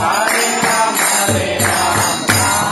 Hare Rama, Hare Rama,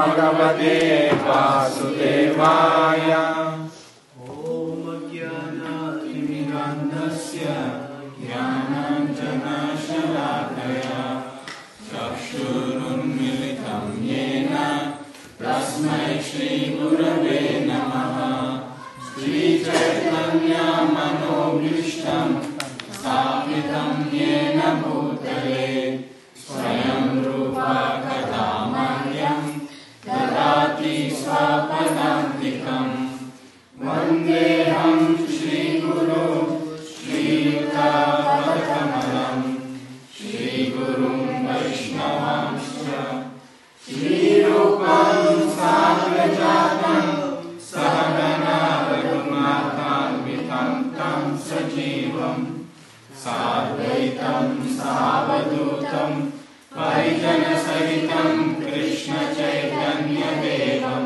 Bhagavate Vasudevaya. Om Jnana-timirandasya Jnananjana-shalakaya Chakshurunmilitam yena Tasmai Shri Gurave Namaha. Shri Chaitanya Manobhishtam Sthapitam yena bhutale Swayam Rupa Kadamahyam Dadati Swapadantikam. Vandeham Shri Guru Shri Yuta Padakamalam Shri Gurum Vaishnavamscha Shri Rupam Sagrajatam Sahagana Raghunatham Vitam Tam Sajivam Sadvaitam Savadutam Parijana Sahitam Krishna Chaitanya Devam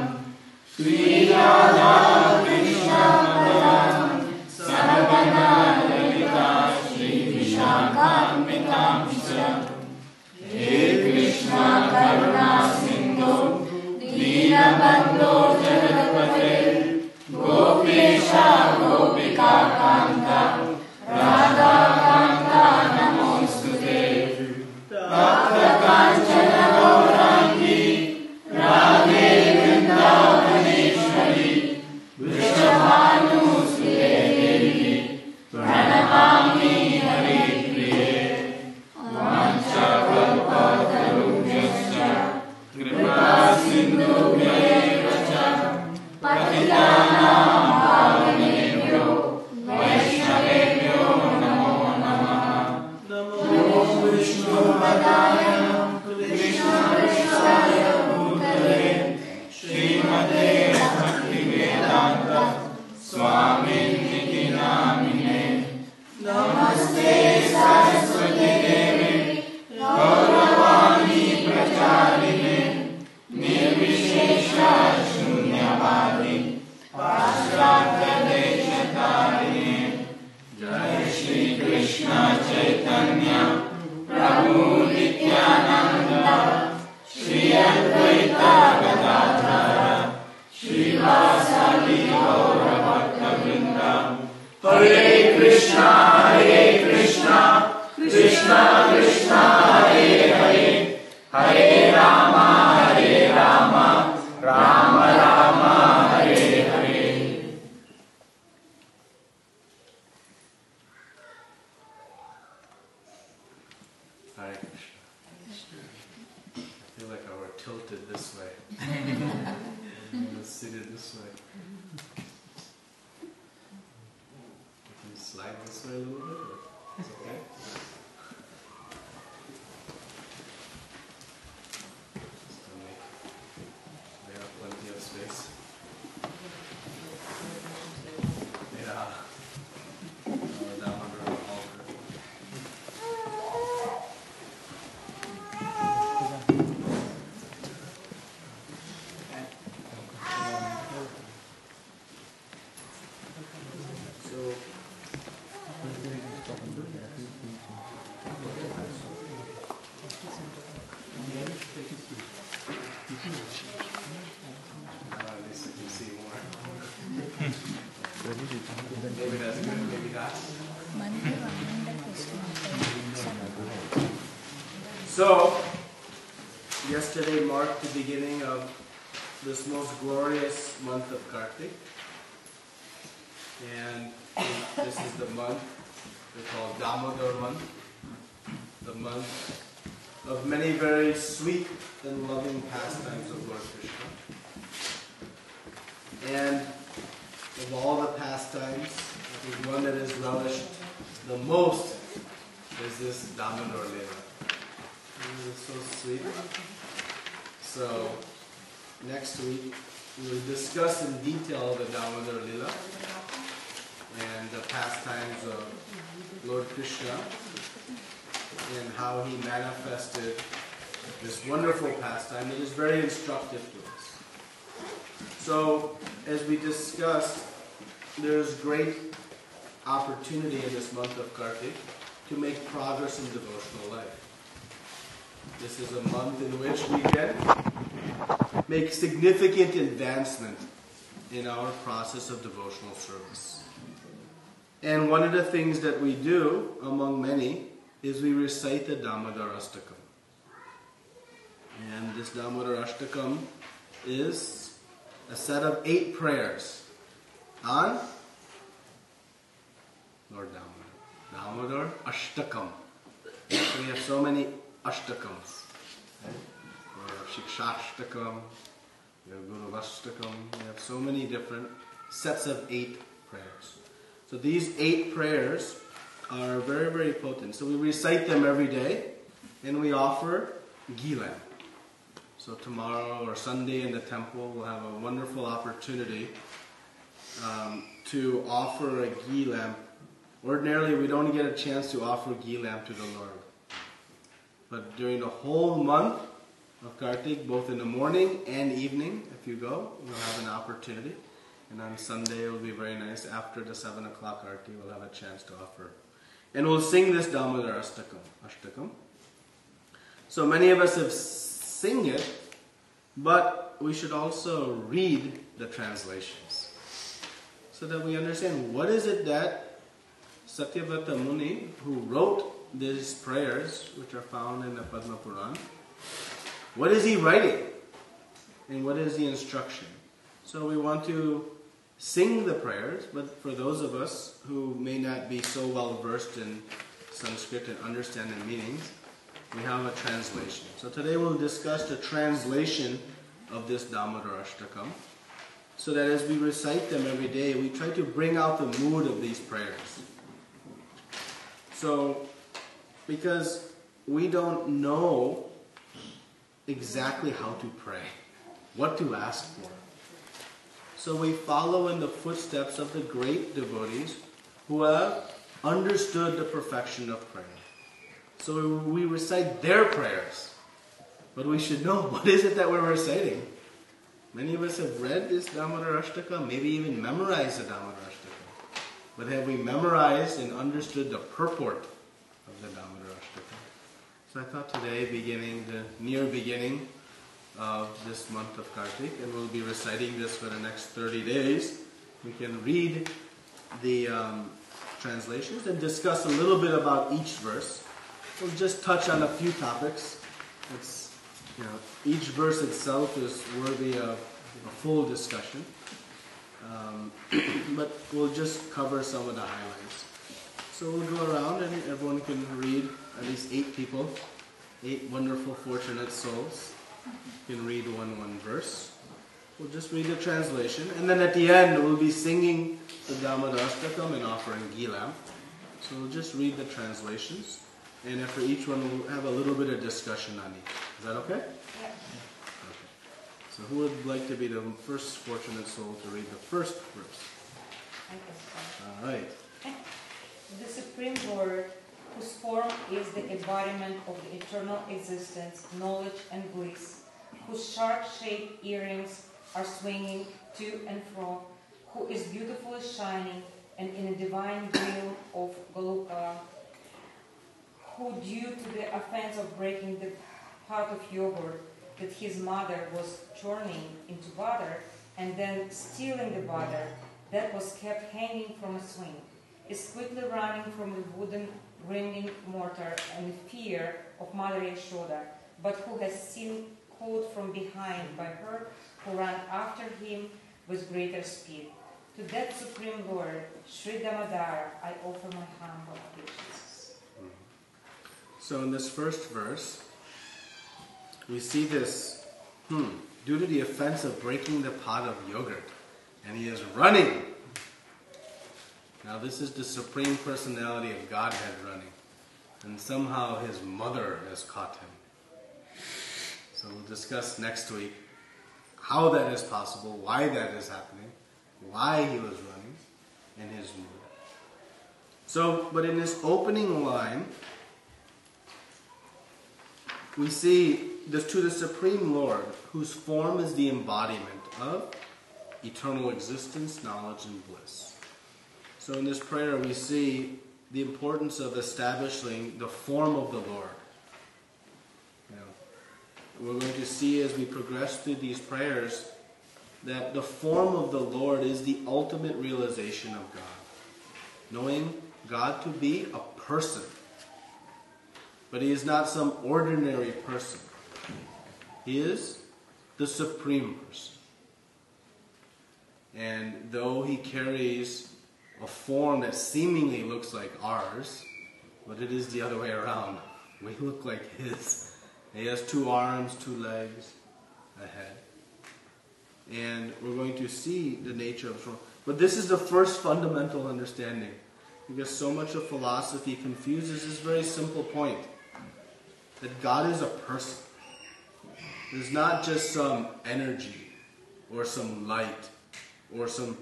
Shri Radha Krishna Balaram Sahagana Lalita Shri Vishakhanvitamscha. He Krishna Karuna Sindhu Dinabandho Jagapate Gopesha Gopika Kanta Radha Kanta Namostute. Bhakta Kanchana Gaurangi Radhe Vrindavaneshwari Vrishabhanu Sute Devi Pranamami Hari Priye. Vancha Kalpatarubhyascha Kripa Sindhubhyeva cha Patitanam Pavanebhyo Vaishnavebhyo Namo Namaha. Namo Vishnu Padaya Krishna Vishaya Bhutale Srimate Bhaktivedanta Swamin Niti Namine. Namaste Saraswati Devi Gauravani Pracharine Nirvishesha Shunyavadi Paschatya Deshatarine. Jai Shri Krishna Chaitanya Prabhu Nityananda Shri Advaita Gadadhara Shri Vasadi Gaura Bhakta Vrinda. Hare Krishna Krishna Krishna Hare Hare Hare Rama Rama Rama Hare Hare. Hare Krishna. I feel like I were tilted this way. I was seated this way. Can you slide this way a little bit? Or it's okay? Just to make we have plenty of space. Yeah. Down under the altar. At least I can see more. Maybe that's good, maybe not. So, yesterday marked the beginning of this most glorious month of Kartik. And this is the month we call Damodar month. The month of many very sweet and loving pastimes of Lord Krishna. And of all the pastimes, I think one that is relished the most is this Damodar Lila. It's so sweet. So, next week we will discuss in detail the Damodar Lila and the pastimes of Lord Krishna and how he manifested this wonderful pastime that is very instructive to us. So, as we discussed, there's great opportunity in this month of Kartik to make progress in devotional life. This is a month in which we can make significant advancement in our process of devotional service. And one of the things that we do, among many, is we recite the Damodarastakam. And this Damodarastakam is a set of 8 prayers on Lord Damodar. Ashtakam. So we have so many Ashtakams. We have Shikshashtakam, we have Guruvashtakam, we have so many different sets of 8 prayers. So these 8 prayers are very, very potent. So we recite them every day and we offer ghee lamp. So tomorrow or Sunday in the temple we'll have a wonderful opportunity to offer a ghee lamp. Ordinarily we don't get a chance to offer ghee lamp to the Lord. But during the whole month of Kartik, both in the morning and evening, if you go, you'll have an opportunity. And on Sunday it will be very nice. After the 7 o'clock Arti, we'll have a chance to offer. And we'll sing this Damodarastakam. So many of us have sing it, but we should also read the translations so that we understand what is it that Satyavrata Muni, who wrote these prayers, which are found in the Padma Puran, what is he writing and what is the instruction? So we want to sing the prayers, but for those of us who may not be so well versed in Sanskrit and understand the meanings, we have a translation. So today we'll discuss the translation of this Damodarastakam, so that as we recite them every day, we try to bring out the mood of these prayers. So, because we don't know exactly how to pray, what to ask for. So we follow in the footsteps of the great devotees who have understood the perfection of prayer. So we recite their prayers, but we should know what is it that we're reciting. Many of us have read this Damodarastakam, maybe even memorized the Damodarastakam. But have we memorized and understood the purport of the Damodarastakam? So I thought today, the near beginning of this month of Kartik, and we'll be reciting this for the next 30 days, we can read the translations and discuss a little bit about each verse. We'll just touch on a few topics. Each verse itself is worthy of a full discussion, but we'll just cover some of the highlights. So we'll go around and everyone can read, at least 8 people, 8 wonderful, fortunate souls can read one verse. We'll just read the translation, and then at the end we'll be singing the Damodarastakam and offering ghee lamp. So we'll just read the translations, and after each one we'll have a little bit of discussion on each. Is that okay? Yeah. Okay. So who would like to be the first fortunate soul to read the first verse? I can start. All right. The Supreme Lord, whose form is the embodiment of the eternal existence, knowledge and bliss, whose shark-shaped earrings are swinging to and fro, who is beautifully shining and in a divine veil of Goluka, who due to the offense of breaking the pot of yogurt that his mother was churning into butter and then stealing the butter that was kept hanging from a swing, is quickly running from the wooden grinding mortar and fear of Mother Yashoda, but who has seen caught from behind by her, who ran after him with greater speed. To that Supreme Lord, Sri Damodara, I offer my humble obeisances. So in this first verse, we see this, due to the offense of breaking the pot of yogurt, and he is running. Now this is the Supreme Personality of Godhead running, and somehow his mother has caught him. So we'll discuss next week how that is possible, why that is happening, why he was running, and his mood. So, but in this opening line, we see this to the Supreme Lord, whose form is the embodiment of eternal existence, knowledge, and bliss. So in this prayer we see the importance of establishing the form of the Lord. we're going to see as we progress through these prayers that the form of the Lord is the ultimate realization of God. Knowing God to be a person. But He is not some ordinary person. He is the supreme person. And though He carries a form that seemingly looks like ours, but it is the other way around. We look like His. He has 2 arms, 2 legs, a head. And we're going to see the nature of the form. But this is the first fundamental understanding. Because so much of philosophy confuses this very simple point. That God is a person. There's not just some energy or some light or some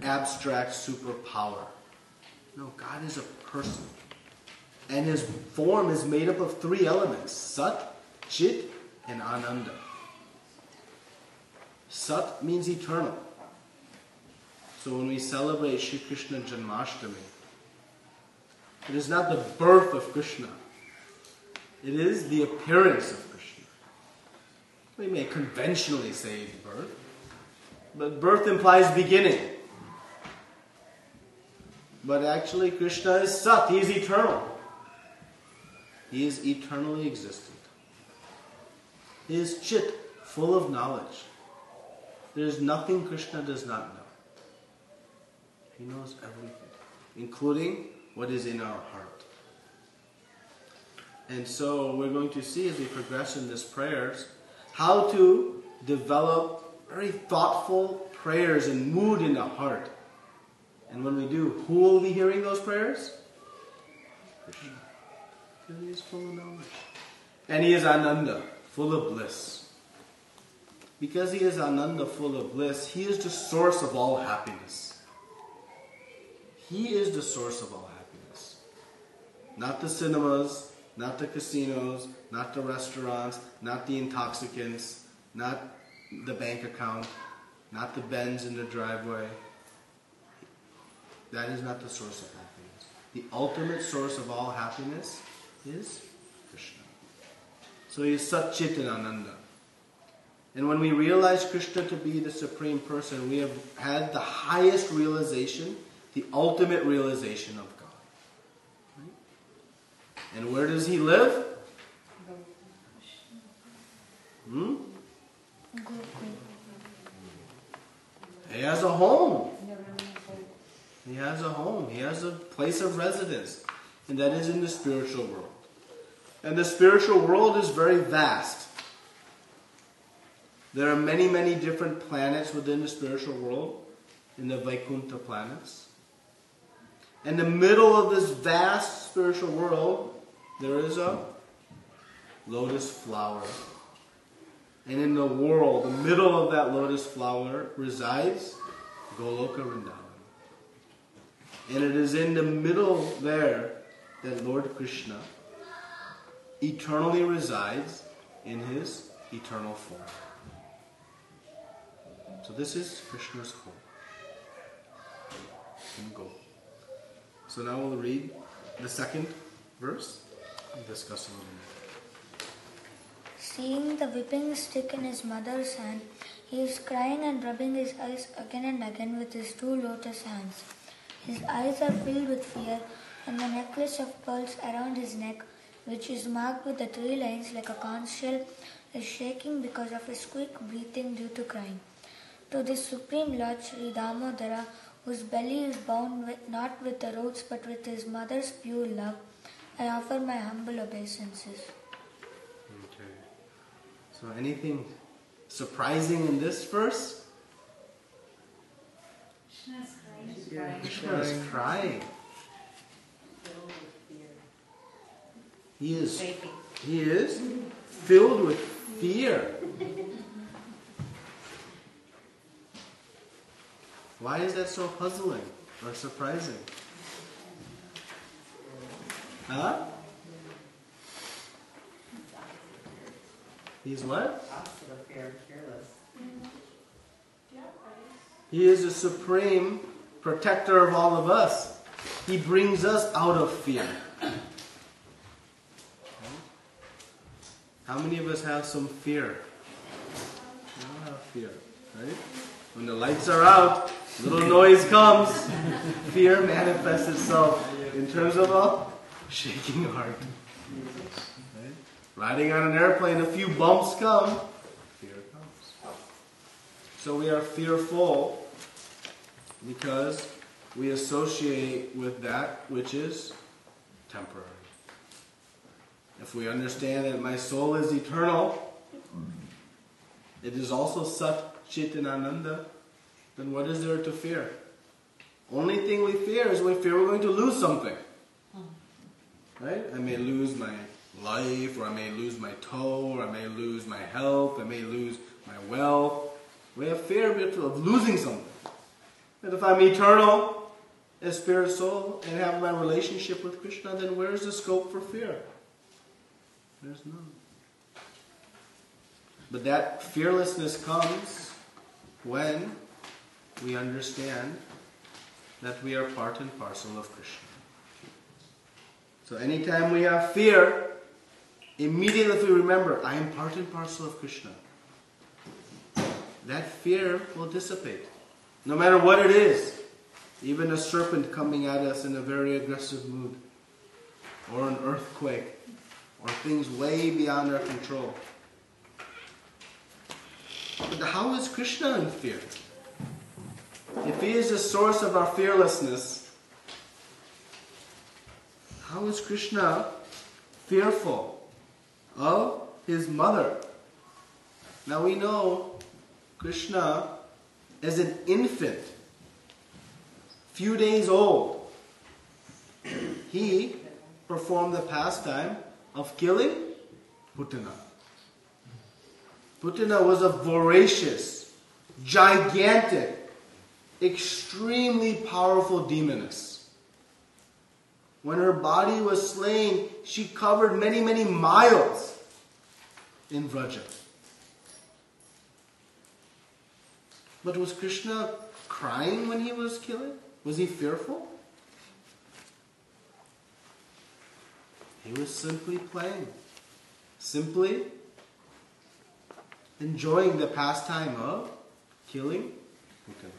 abstract superpower. No, God is a person. And His form is made up of 3 elements. Sat, Chit, and Ananda. Sat means eternal. So when we celebrate Shri Krishna Janmashtami, it is not the birth of Krishna. It is the appearance of Krishna. We may conventionally say birth, but birth implies beginning. But actually Krishna is Sat, He is eternal. He is eternally existent. He is Chit, full of knowledge. There is nothing Krishna does not know. He knows everything, including what is in our heart. And so we're going to see as we progress in this prayers, how to develop very thoughtful prayers and mood in the heart. And when we do, who will be hearing those prayers? Krishna. Because He is full of knowledge. And He is Ananda, full of bliss. Because He is Ananda, full of bliss, He is the source of all happiness. He is the source of all happiness. Not the cinemas, not the casinos, not the restaurants, not the intoxicants, not the bank account, not the bends in the driveway. That is not the source of happiness. The ultimate source of all happiness is Krishna. So He is Sat, Chit, and Ananda. And when we realize Krishna to be the Supreme Person, we have had the highest realization, the ultimate realization of God. Right? And where does He live? He has a home. He has a home. He has a place of residence. And that is in the spiritual world. And the spiritual world is very vast. There are many, many different planets within the spiritual world, in the Vaikuntha planets. In the middle of this vast spiritual world, there is a lotus flower. And in the world, the middle of that lotus flower, resides Goloka Vrindavan. And it is in the middle there that Lord Krishna eternally resides in His eternal form. So this is Krishna's home. And go. So now we'll read the 2nd verse and discuss a little more. Seeing the whipping stick in his mother's hand, he is crying and rubbing his eyes again and again with his 2 lotus hands. His eyes are filled with fear, and the necklace of pearls around his neck, which is marked with the 3 lines like a conch shell, is shaking because of his quick breathing due to crying. To this Supreme Lord Sri Damodara, whose belly is bound not with the ropes but with his mother's pure love, I offer my humble obeisances. Okay. So anything surprising in this verse? Krishna is crying. He is filled with fear. Why is that so puzzling or surprising? Huh? He's what? He is the supreme protector of all of us. He brings us out of fear. How many of us have some fear? We all have fear, right? When the lights are out, little noise comes, fear manifests itself in terms of a shaking heart. Right? Riding on an airplane, a few bumps come, fear comes. So we are fearful because we associate with that which is temporary. If we understand that my soul is eternal, it is also Sat Chit and Ananda, then what is there to fear? Only thing we fear is we fear we're going to lose something. Right? I may lose my life, or I may lose my toe, or I may lose my health, I may lose my wealth. We have fear of losing something. But if I'm eternal, as spirit soul, and have my relationship with Krishna, then where's the scope for fear? There's none. But that fearlessness comes when we understand that we are part and parcel of Krishna. So anytime we have fear, immediately if we remember, I am part and parcel of Krishna, that fear will dissipate. No matter what it is, even a serpent coming at us in a very aggressive mood, or an earthquake, or things way beyond our control. But how is Krishna in fear? If He is the source of our fearlessness, how is Krishna fearful of His mother? Now we know Krishna as an infant, few days old, He performed the pastime of killing Putana. Putana was a voracious, gigantic, extremely powerful demoness. When her body was slain, she covered many, many miles in Vraja. But was Krishna crying when he was killing? Was he fearful? He was simply playing. Simply enjoying the pastime of killing Putana.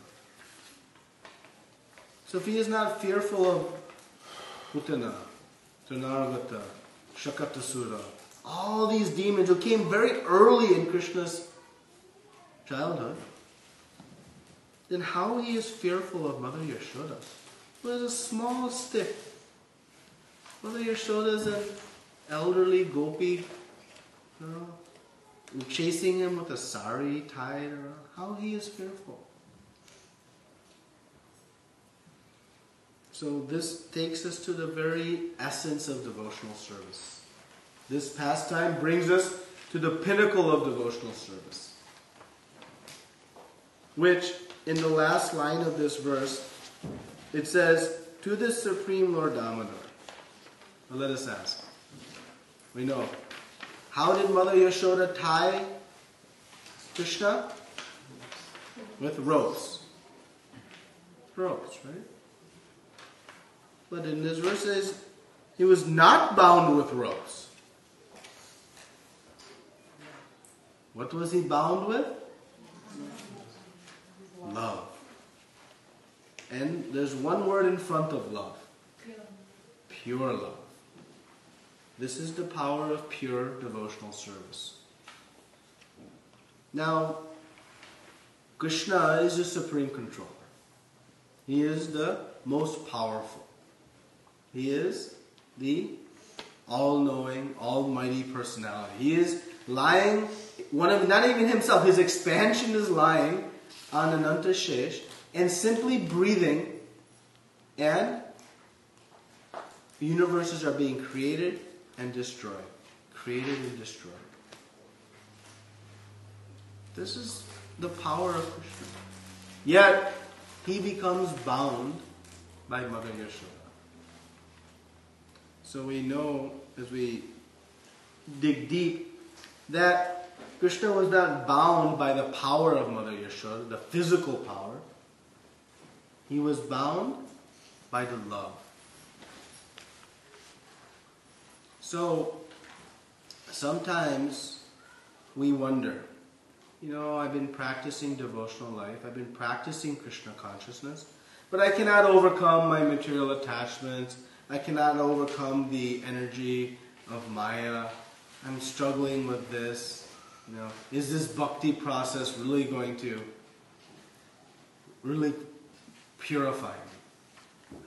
So if he is not fearful of Putana, Trunarvata, Shakatasura, all these demons who came very early in Krishna's childhood, then how he is fearful of Mother Yashoda, who is a small stick. Mother Yashoda is an elderly gopi, chasing him with a sari tied around. How he is fearful. So this takes us to the very essence of devotional service. This pastime brings us to the pinnacle of devotional service, which in the last line of this verse, it says, to the Supreme Lord Damodar. Now let us ask. We know. How did Mother Yashoda tie Krishna? With ropes. Ropes, right? But in this verse it says, he was not bound with ropes. What was he bound with? Love. And there's one word in front of love. Pure love. This is the power of pure devotional service. Now, Krishna is the supreme controller. He is the most powerful. He is the all-knowing, almighty personality. He is lying, not even himself, his expansion is lying on Ananta Shesh and simply breathing, and universes are being created and destroyed. Created and destroyed. This is the power of Krishna. Yet, he becomes bound by Mother Yashoda. So we know, as we dig deep, that Krishna was not bound by the power of Mother Yashoda, the physical power. He was bound by the love. So, sometimes we wonder, I've been practicing devotional life, I've been practicing Krishna consciousness, but I cannot overcome my material attachments, I cannot overcome the energy of Maya, I'm struggling with this, is this bhakti process really going to really purify me?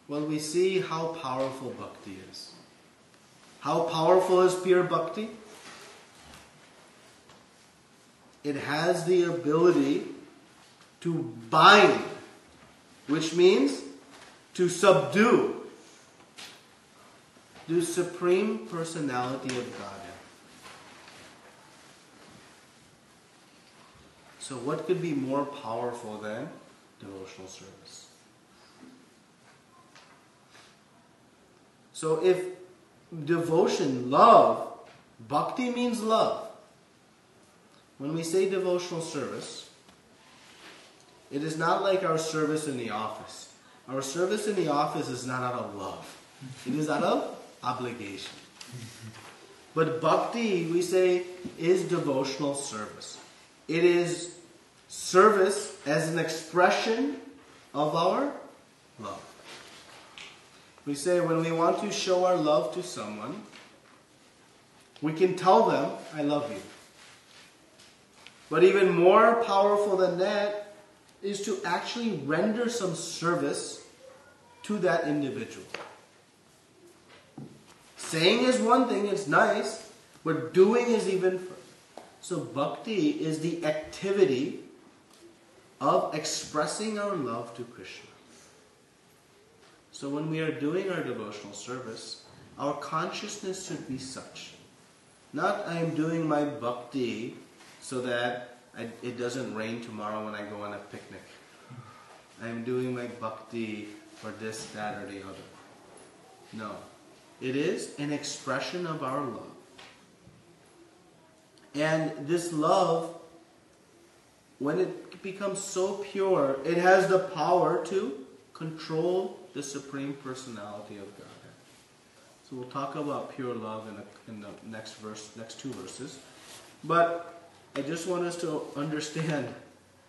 Well, we see how powerful bhakti is. How powerful is pure bhakti? It has the ability to bind, which means to subdue the Supreme Personality of Godhead. So what could be more powerful than devotional service? So if devotion, love, bhakti means love. When we say devotional service, it is not like our service in the office. Our service in the office is not out of love. It is out of obligation. But bhakti, we say, is devotional service. It is service as an expression of our love. We say when we want to show our love to someone, we can tell them, I love you. But even more powerful than that is to actually render some service to that individual. Saying is one thing, it's nice, but doing is even further. So bhakti is the activity of expressing our love to Krishna. So when we are doing our devotional service, our consciousness should be such. Not I am doing my bhakti so that it doesn't rain tomorrow when I go on a picnic. I am doing my bhakti for this, that, or the other. No. It is an expression of our love. And this love, when it becomes so pure, it has the power to control the Supreme Personality of Godhead. So we'll talk about pure love in the next two verses. But I just want us to understand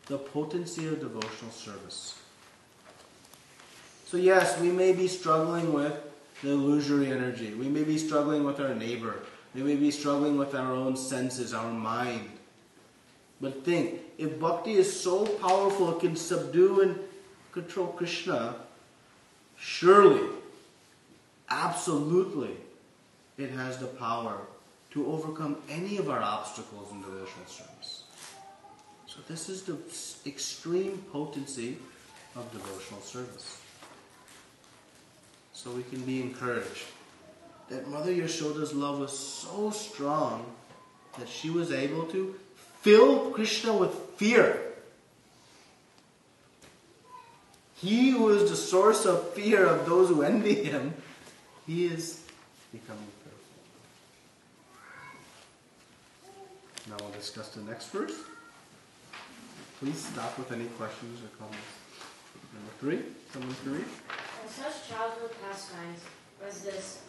the potency of devotional service. So yes, we may be struggling with the illusory energy. We may be struggling with our neighbor. We may be struggling with our own senses, our mind. But think, if bhakti is so powerful it can subdue and control Krishna, surely, absolutely, it has the power to overcome any of our obstacles in devotional service. So this is the extreme potency of devotional service. So we can be encouraged that Mother Yashoda's love was so strong that she was able to fill Krishna with fear. He who is the source of fear of those who envy him, he is becoming fearful. Now we'll discuss the next verse. Please stop with any questions or comments. Number 3, someone can read. In such childhood pastimes as this,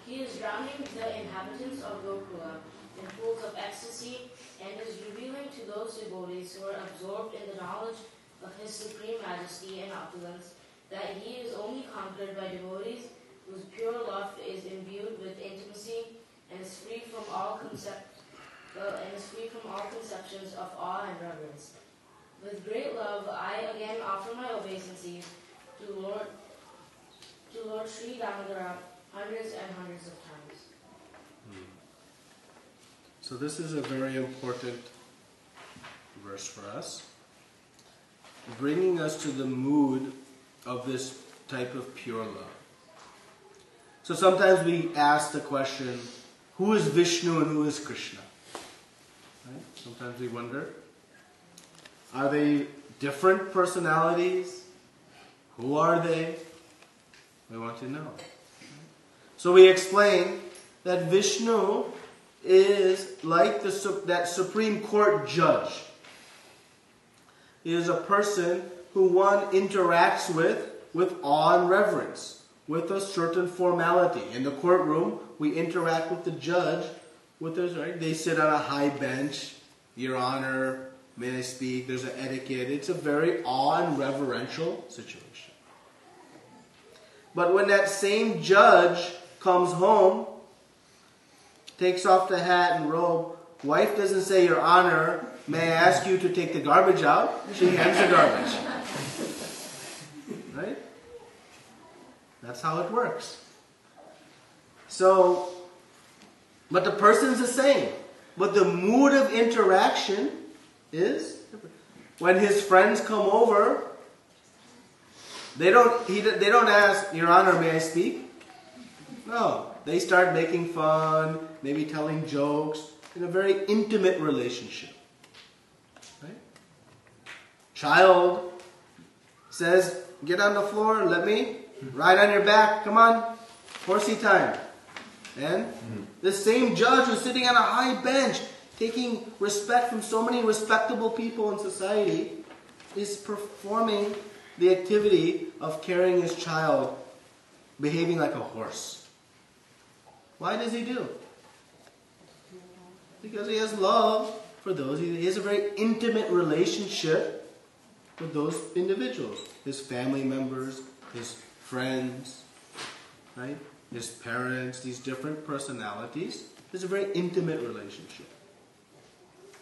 he is drowning the inhabitants of Gokula in pools of ecstasy and is revealing to those devotees who are absorbed in the knowledge of his supreme majesty and opulence that he is only conquered by devotees whose pure love is imbued with intimacy and is free from all conceptions of awe and reverence. With great love, I again offer my obeisances to Lord Sri Damodara hundreds and hundreds of times. So this is a very important verse for us, bringing us to the mood of this type of pure love. So sometimes we ask the question, who is Vishnu and who is Krishna? Right? Sometimes we wonder, are they different personalities? Who are they? We want to know. So we explain that Vishnu is like that Supreme Court judge. He is a person who one interacts with awe and reverence, with a certain formality. In the courtroom, we interact with the judge with those, right? They sit on a high bench. Your Honor, may I speak? There's an etiquette. It's a very awe and reverential situation. But when that same judge comes home, takes off the hat and robe, wife doesn't say, Your Honor, may I ask you to take the garbage out? She hands the garbage. Right? That's how it works. So, but the person's the same. But the mood of interaction is different. When his friends come over, they don't ask, Your Honor, may I speak? No. They start making fun, maybe telling jokes, in a very intimate relationship. Right? Child says, get on the floor, let me ride on your back, come on, horsey time. And the same judge who's sitting on a high bench, taking respect from so many respectable people in society, is performing the activity of carrying his child, behaving like a horse. Why does he do? Because he has love for those. He has a very intimate relationship with those individuals. His family members, his friends, right? His parents, these different personalities. It's a very intimate relationship.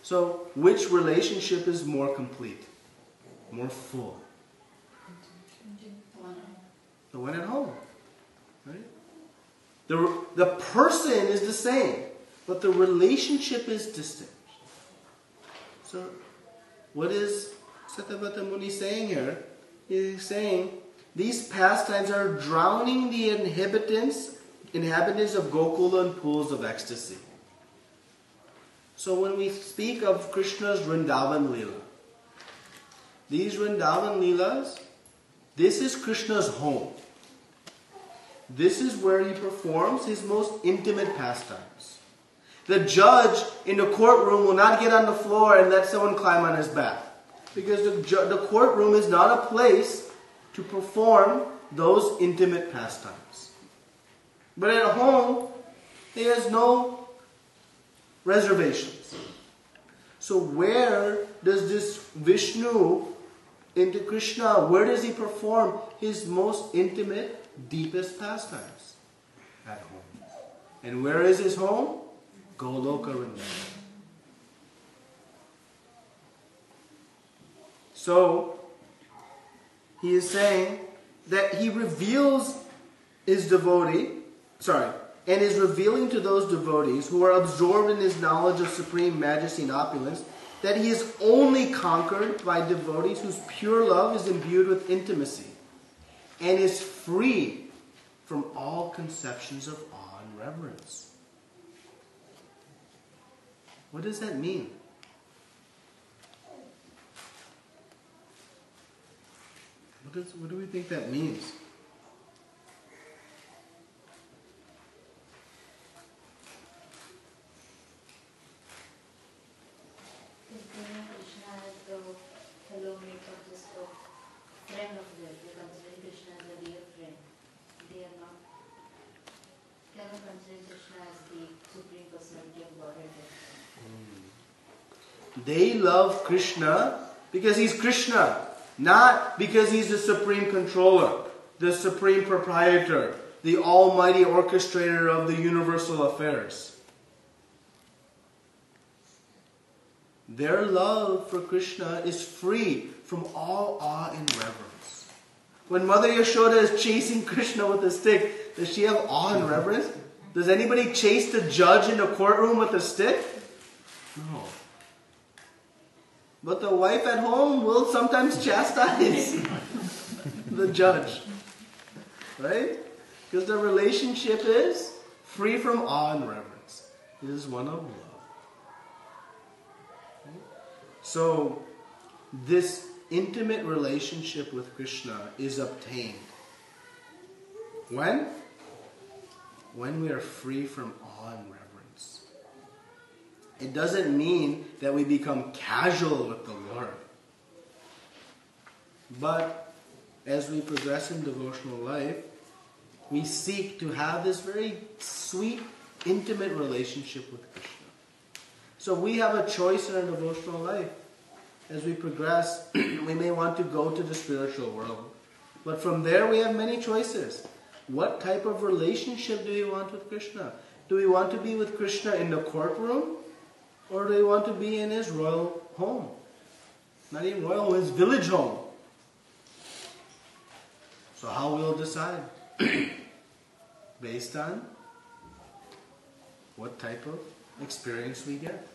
So, which relationship is more complete? More full? The one at home. Right? The person is the same, but the relationship is distinct. So, what is Satyavata Muni saying here? He's saying, these pastimes are drowning the inhabitants of Gokula in pools of ecstasy. So when we speak of Krishna's Vrindavan Leela, these Vrindavan Leelas, this is Krishna's home. This is where he performs his most intimate pastimes. The judge in the courtroom will not get on the floor and let someone climb on his back. Because the courtroom is not a place to perform those intimate pastimes. But at home, he has no reservations. So where does this Vishnu into Krishna, where does he perform his most intimate, deepest pastimes? At home. And where is his home? Goloka Vrindavan. So, he is saying that he reveals his devotee, and is revealing to those devotees who are absorbed in his knowledge of supreme majesty and opulence, that he is only conquered by devotees whose pure love is imbued with intimacy and is free from all conceptions of awe and reverence. What does that mean? What do we think that means? Krishna as the fellow mate of this friend of theirs. They consider Krishna as a dear friend. They are not considering Krishna as the Supreme Personality of Godhead. They love Krishna because he's Krishna, not because he's the supreme controller, the supreme proprietor, the almighty orchestrator of the universal affairs. Their love for Krishna is free from all awe and reverence. When Mother Yashoda is chasing Krishna with a stick, does she have awe and reverence? Does anybody chase the judge in the courtroom with a stick? No. But the wife at home will sometimes chastise the judge. Right? Because the relationship is free from awe and reverence. It is one of love. So, this intimate relationship with Krishna is obtained. When? When we are free from awe and reverence. It doesn't mean that we become casual with the Lord. But as we progress in devotional life, we seek to have this very sweet, intimate relationship with Krishna. So we have a choice in our devotional life. As we progress, we may want to go to the spiritual world. But from there we have many choices. What type of relationship do we want with Krishna? Do we want to be with Krishna in the courtroom? Or do we want to be in his royal home? Not even royal, his village home. So how we'll decide? Based on what type of experience we get.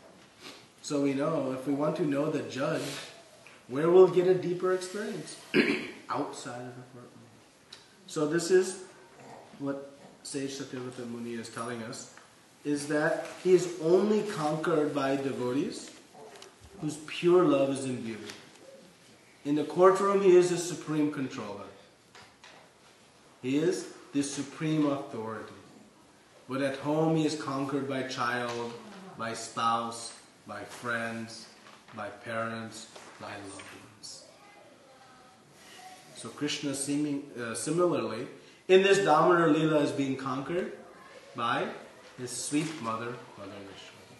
So we know, if we want to know the judge, where we'll get a deeper experience? Outside of the courtroom. So this is what Sage Satyavata Muni is telling us, is that he is only conquered by devotees whose pure love is in view. In the courtroom, he is the supreme controller. He is the supreme authority. But at home, he is conquered by child, by spouse, by friends, by parents, by loved ones. So Krishna similarly, in this Damodar Leela, is being conquered by his sweet mother, Mother Yashoda.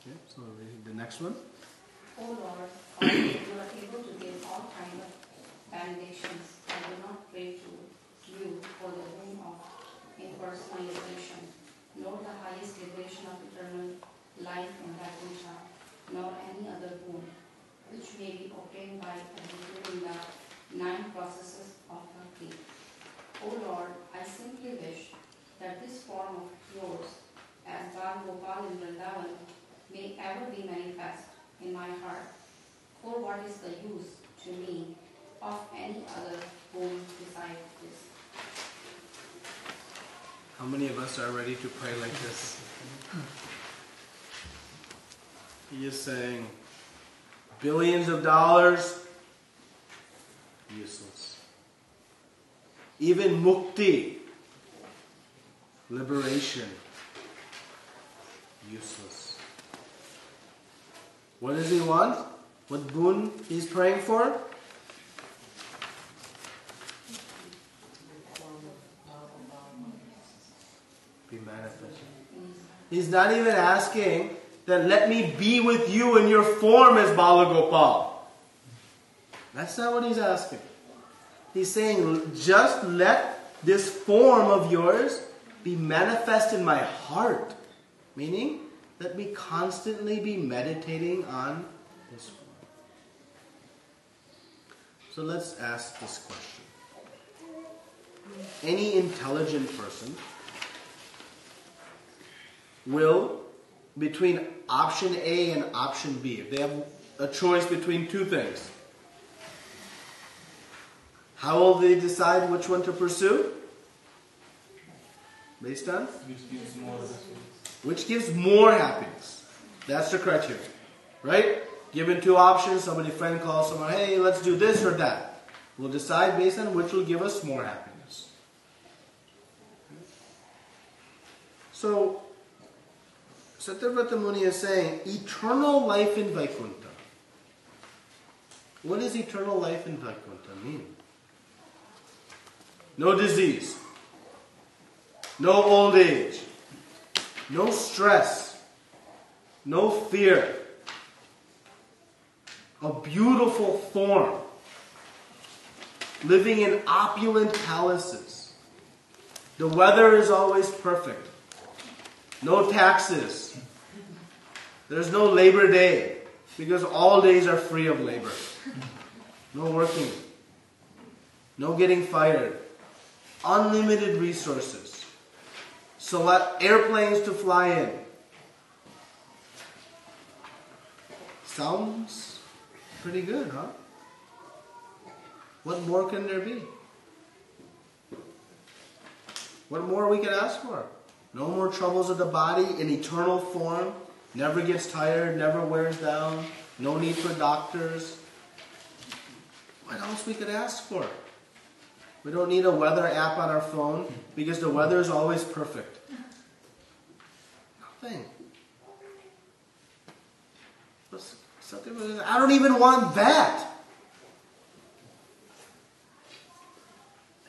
Okay, so the next one. O Lord, although you are able to give all kinds of benedictions, I do not pray to you for the boon of impersonalization, nor the highest liberation of eternal life in Vaikuntha, nor any other boon, which may be obtained by executing the 9 processes of bhakti. O Lord, I simply wish that this form of yours, as Bhagavad in Vrindavan, may ever be manifest in my heart. For what is the use to me of any other boon besides this? How many of us are ready to pray like this? He is saying, billions of dollars, useless. Even mukti, liberation, useless. What does he want? What boon he's praying for? Be manifested. He's not even asking that let me be with you in your form as Balagopal. That's not what he's asking. He's saying, just let this form of yours be manifest in my heart. Meaning, let me constantly be meditating on this form. So let's ask this question. Any intelligent person will, between option A and option B, if they have a choice between two things, how will they decide which one to pursue? Based on? Which gives more happiness. That's the criteria. Right? Given 2 options, somebody friend calls someone, hey, let's do this or that. We'll decide based on which will give us more happiness. So, Satyavrata Muni is saying, eternal life in Vaikuntha. What does eternal life in Vaikuntha mean? No disease. No old age. No stress. No fear. A beautiful form. Living in opulent palaces. The weather is always perfect. No taxes. There's no Labor Day because all days are free of labor. No working. No getting fired. Unlimited resources. Select airplanes to fly in. Sounds pretty good, huh? What more can there be? What more we can ask for? No more troubles of the body in eternal form. Never gets tired, never wears down. No need for doctors. What else we could ask for? We don't need a weather app on our phone because the weather is always perfect. Nothing. I don't even want that.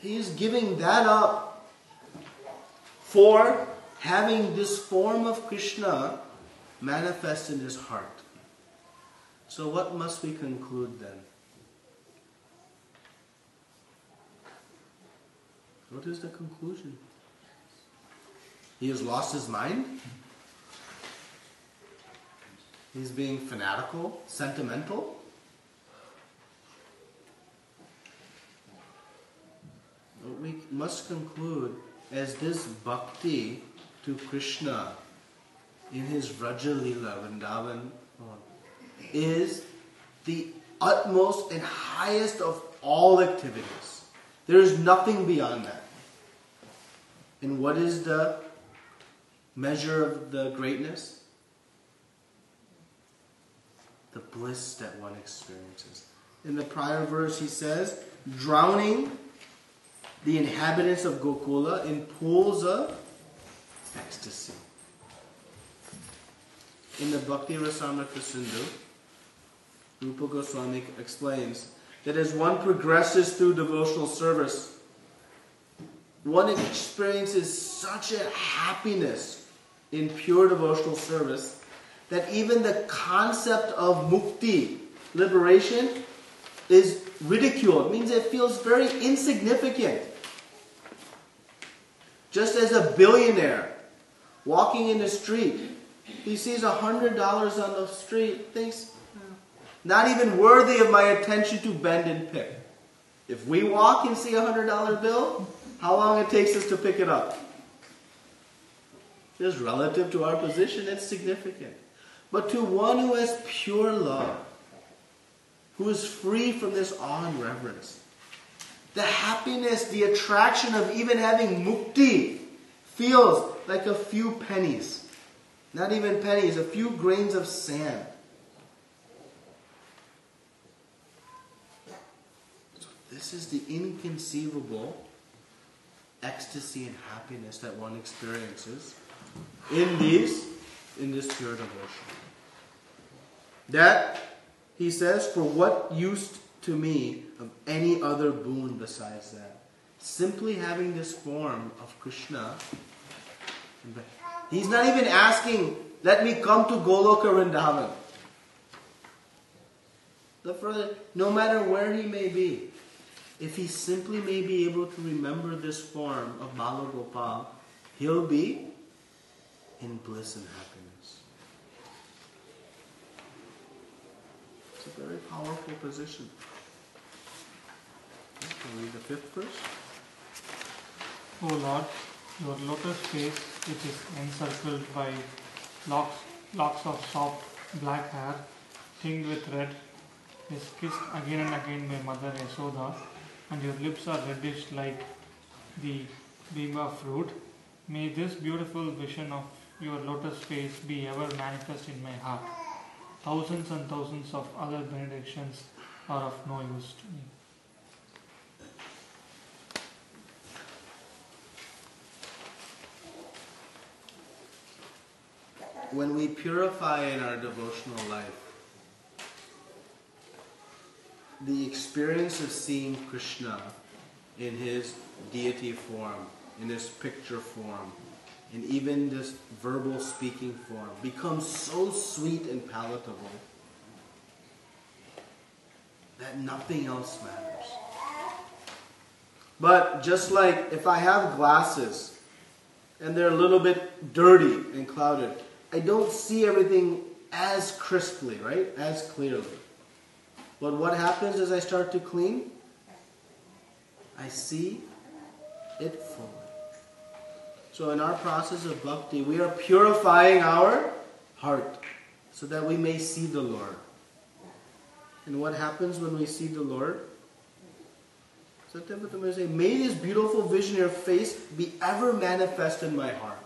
He is giving that up for having this form of Krishna manifest in his heart. So what must we conclude then? What is the conclusion? He has lost his mind? He's being fanatical, sentimental? What we must conclude as this bhakti to Krishna in his Vraja Leela, Vrindavan, is the utmost and highest of all activities. There is nothing beyond that. And what is the measure of the greatness? The bliss that one experiences. In the prior verse he says, drowning the inhabitants of Gokula in pools of ecstasy. In the Bhakti Rasamrita Sindhu, Rupa Goswami explains that as one progresses through devotional service, one experiences such a happiness in pure devotional service that even the concept of mukti, liberation, is ridiculed. It means it feels very insignificant. Just as a billionaire walking in the street, he sees $100 on the street, thinks, not even worthy of my attention to bend and pick. If we walk and see a $100 bill, how long it takes us to pick it up? Just relative to our position, it's significant. But to one who has pure love, who is free from this awe and reverence, the happiness, the attraction of even having mukti feels like a few pennies. Not even pennies, a few grains of sand. So this is the inconceivable ecstasy and happiness that one experiences in this pure devotion. That, he says, for what use to me of any other boon besides that? Simply having this form of Krishna. He's not even asking, let me come to Goloka Vrindavan. No matter where he may be, if he simply may be able to remember this form of Bala Gopal, he'll be in bliss and happiness. It's a very powerful position. Can we read the 5th verse? O Lord, your lotus face, which is encircled by locks of soft black hair, tinged with red, is kissed again and again by Mother Yashoda, and your lips are reddish like the bimba fruit. May this beautiful vision of your lotus face be ever manifest in my heart. Thousands and thousands of other benedictions are of no use to me. When we purify in our devotional life, the experience of seeing Krishna in his deity form, in his picture form, and even this verbal speaking form becomes so sweet and palatable that nothing else matters. But just like if I have glasses and they're a little bit dirty and clouded, I don't see everything as crisply, right? As clearly. But what happens as I start to clean? I see it fully. So in our process of bhakti, we are purifying our heart so that we may see the Lord. And what happens when we see the Lord? Satyavata say, may this beautiful vision of your face be ever manifest in my heart.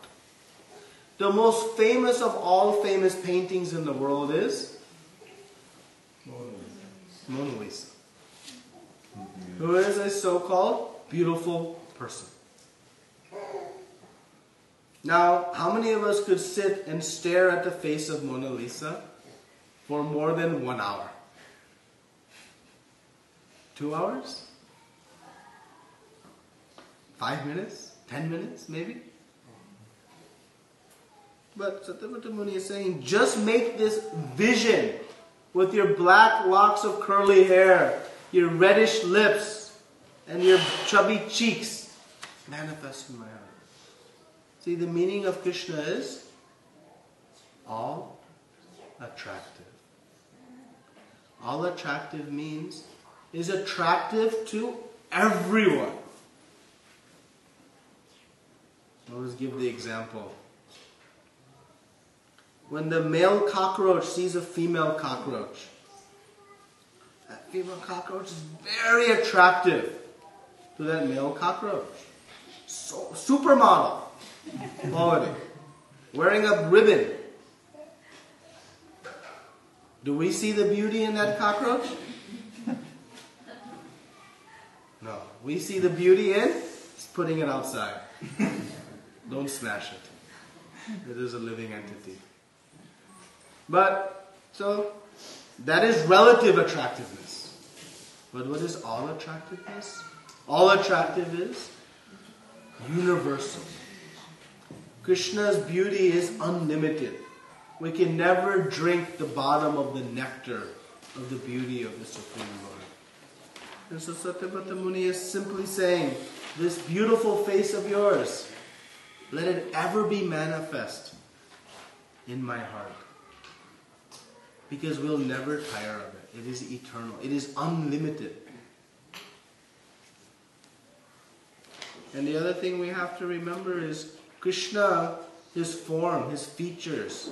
The most famous of all famous paintings in the world is Mona Lisa. Who is a so-called beautiful person. Now, how many of us could sit and stare at the face of Mona Lisa for more than 1 hour? 2 hours? 5 minutes? 10 minutes, maybe? But Satyavata Muni is saying, just make this vision with your black locks of curly hair, your reddish lips, and your chubby cheeks manifest in my heart. See, the meaning of Krishna is all attractive. All attractive means is attractive to everyone. Let's give the example. When the male cockroach sees a female cockroach, that female cockroach is very attractive to that male cockroach. So, supermodel quality. Wearing a ribbon. Do we see the beauty in that cockroach? No. We see the beauty in putting it outside. Don't smash it. It is a living entity. But, so, that is relative attractiveness. But what is all attractiveness? All attractive is universal. Krishna's beauty is unlimited. We can never drink the bottom of the nectar of the beauty of the Supreme Lord. And so Satyavata Muni is simply saying, this beautiful face of yours, let it ever be manifest in my heart. Because we'll never tire of it. It is eternal. It is unlimited. And the other thing we have to remember is Krishna, his form, his features,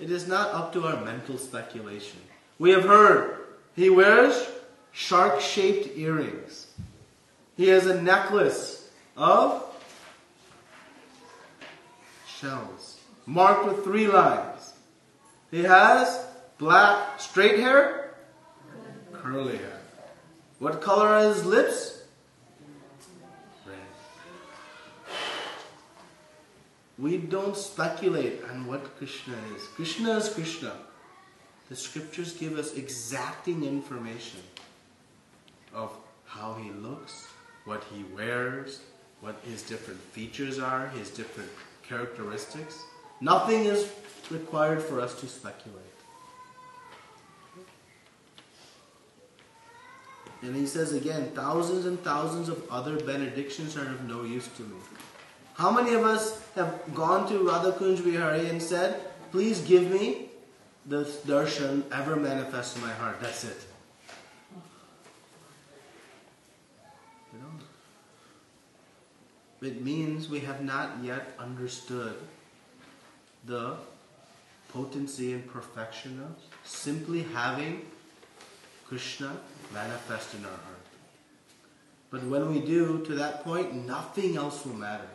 it is not up to our mental speculation. We have heard he wears shark-shaped earrings. He has a necklace of shells marked with 3 lines. He has black straight hair, curly hair. What color are his lips? Red. We don't speculate on what Krishna is. Krishna is Krishna. The scriptures give us exacting information of how he looks, what he wears, what his different features are, his different characteristics. Nothing is required for us to speculate. And he says again, thousands and thousands of other benedictions are of no use to me. How many of us have gone to Radha Kunj Vihari and said, please give me the darshan ever manifest in my heart. That's it. You know? It means we have not yet understood the potency and perfection of simply having Krishna manifest in our heart. But when we do, to that point, nothing else will matter.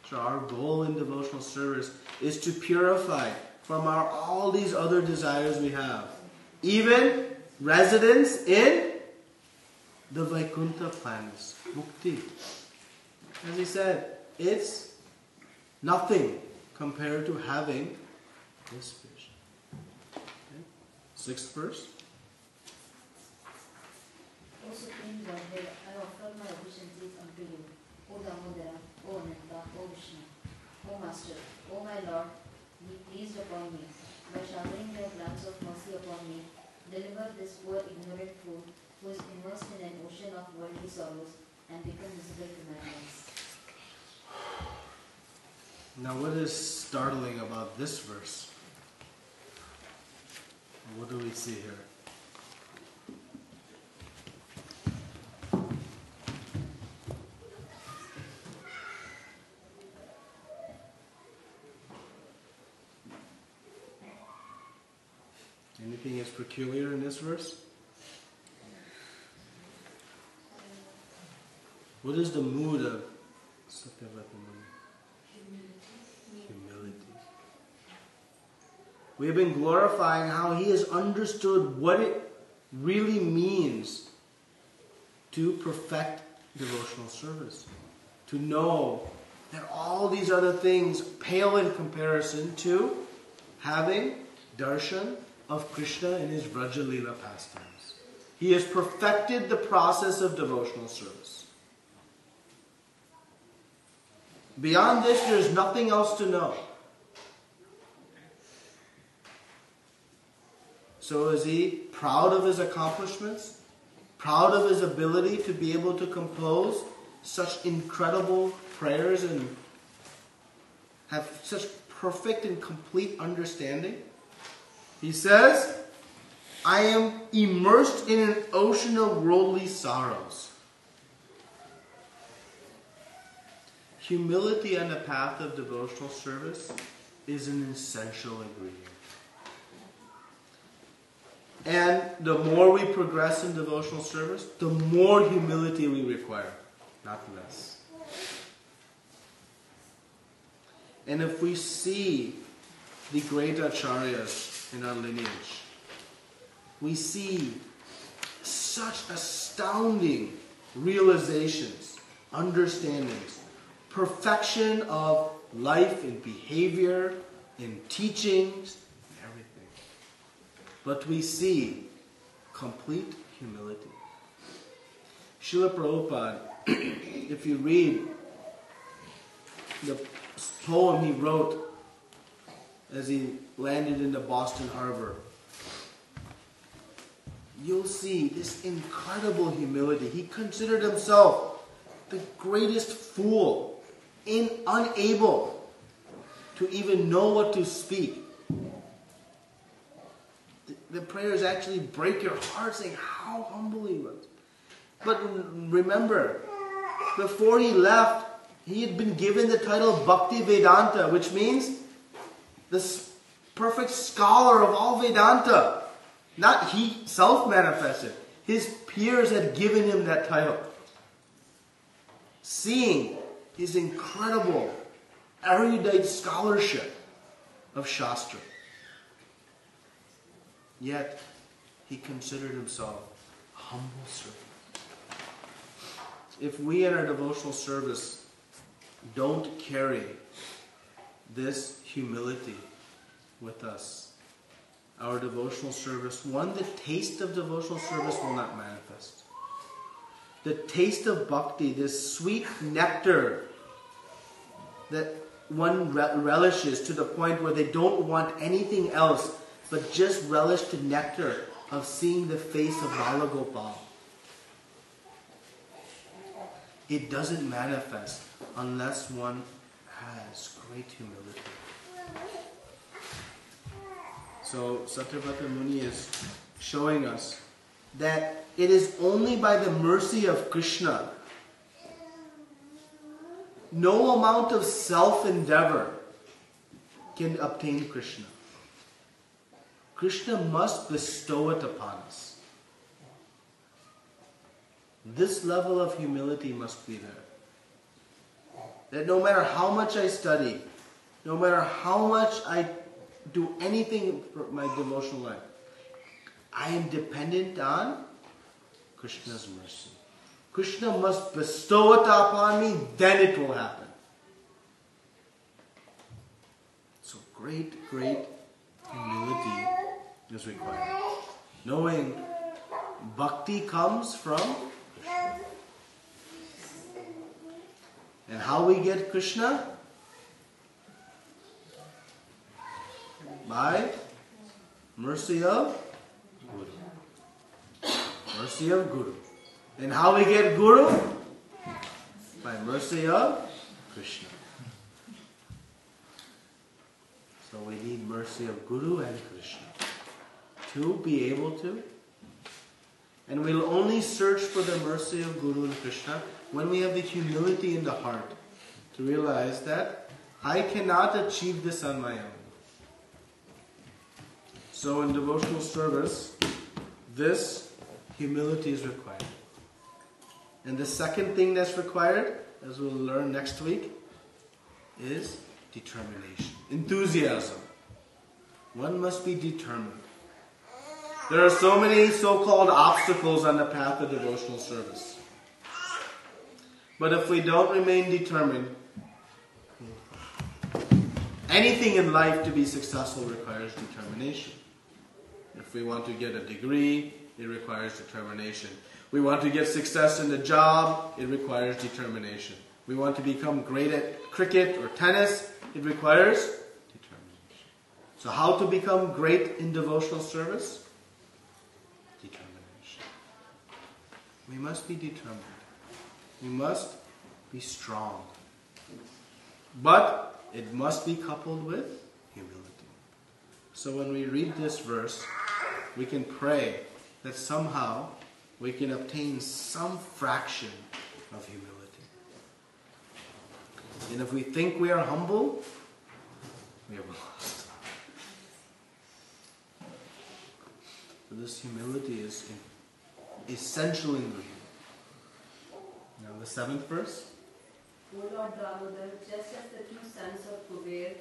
So our goal in devotional service is to purify from all these other desires we have. Even residence in the Vaikuntha planets, Mukti. As he said, it's nothing compared to having this vision. Okay. 6th verse. O Supreme Godhead, I offer my obeisances unto you, O Damodara, O Ananta, O Vishnu, O Master, O my Lord, be pleased upon me. By showering your glance of mercy upon me, deliver this poor ignorant fool who is immersed in an ocean of worldly sorrows and become visible to my eyes. Now what is startling about this verse? What do we see here? Anything is peculiar in this verse? What is the mood of Satyavata Muni? Humility. We have been glorifying how he has understood what it really means to perfect devotional service. To know that all these other things pale in comparison to having darshan of Krishna in his Vraja Leela pastimes. He has perfected the process of devotional service. Beyond this, there is nothing else to know. So is he proud of his accomplishments? Proud of his ability to be able to compose such incredible prayers and have such perfect and complete understanding? He says, I am immersed in an ocean of worldly sorrows. Humility on the path of devotional service is an essential ingredient. And the more we progress in devotional service, the more humility we require, not less. And if we see the great acharyas in our lineage, we see such astounding realizations, understandings, perfection of life and behavior, in teachings, and everything. But we see complete humility. Srila Prabhupada, if you read the poem he wrote as he landed in the Boston Harbor, you'll see this incredible humility. He considered himself the greatest fool, unable to even know what to speak. The prayers actually break your heart, saying how humble he was. But remember, before he left, he had been given the title Bhakti Vedanta, which means the perfect scholar of all Vedanta. Not he self-manifested. His peers had given him that title. Seeing his incredible erudite scholarship of Shastra. Yet, he considered himself a humble servant. If we in our devotional service don't carry this humility with us, our devotional service, the taste of devotional service will not manifest. The taste of bhakti, this sweet nectar that one relishes to the point where they don't want anything else but just relish the nectar of seeing the face of Balagopal. It doesn't manifest unless one has great humility. So Satyavata Muni is showing us that it is only by the mercy of Krishna, no amount of self-endeavor can obtain Krishna. Krishna must bestow it upon us. This level of humility must be there. That no matter how much I study, no matter how much I do anything for my devotional life, I am dependent on Krishna's mercy. Krishna must bestow it upon me, then it will happen. So great humility is required. Knowing bhakti comes from Krishna. And how we get Krishna? By mercy of Guru. Mercy of Guru. And how we get Guru? By mercy of Krishna. So we need mercy of Guru and Krishna to be able to. And we'll only search for the mercy of Guru and Krishna when we have the humility in the heart to realize that I cannot achieve this on my own. So in devotional service, this humility is required. And the second thing that's required, as we'll learn next week, is determination. Enthusiasm. One must be determined. There are so many so-called obstacles on the path of devotional service. But if we don't remain determined, anything in life to be successful requires determination. If we want to get a degree, it requires determination. We want to get success in the job, it requires determination. We want to become great at cricket or tennis. It requires determination. So how to become great in devotional service? Determination. We must be determined. We must be strong. But it must be coupled with humility. So when we read this verse, we can pray that somehow we can obtain some fraction of humility. And if we think we are humble, we have lost. This humility is essential ingredient. Now the 7th verse. O Lord Damodar, just as the two sons of Kuber,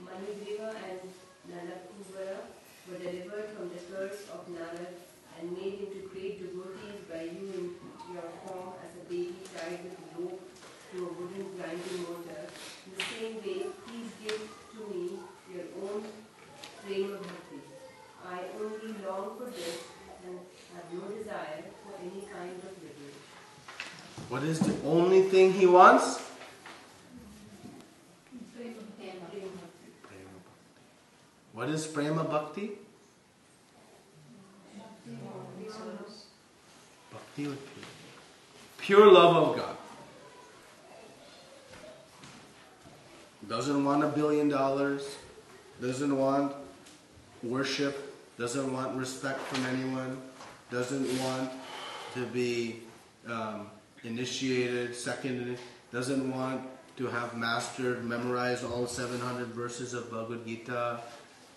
Manigriva and Nalakubara, were delivered from the curse of Nalak and made into great devotees by you in your form as a baby tied with a rope to a wooden grinding mortar, in the same way, please give to me your own prema bhakti. I only long for this and have no desire for any kind of liberation. What is the only thing he wants? Prema bhakti. What is prema bhakti? Bhakti with pure love of God. Doesn't want $1 billion, doesn't want worship, doesn't want respect from anyone, doesn't want to be initiated, seconded, doesn't want to have mastered, memorized all 700 verses of Bhagavad Gita,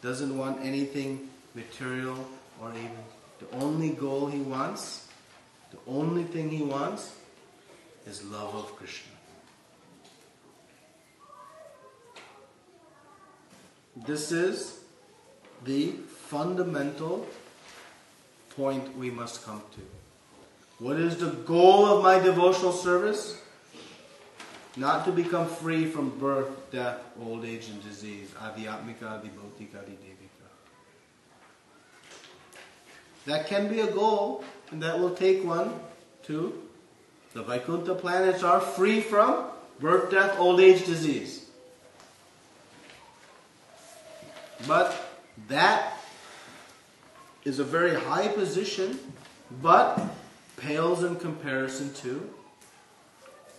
doesn't want anything material or even. The only goal he wants, the only thing he wants is love of Krishna. This is the fundamental point we must come to. What is the goal of my devotional service? Not to become free from birth, death, old age, and disease. Adhyatmika, adhibhautika, adhidevika. That can be a goal, and that will take one to the Vaikuntha planets are free from birth, death, old age, disease. But that is a very high position, but pales in comparison to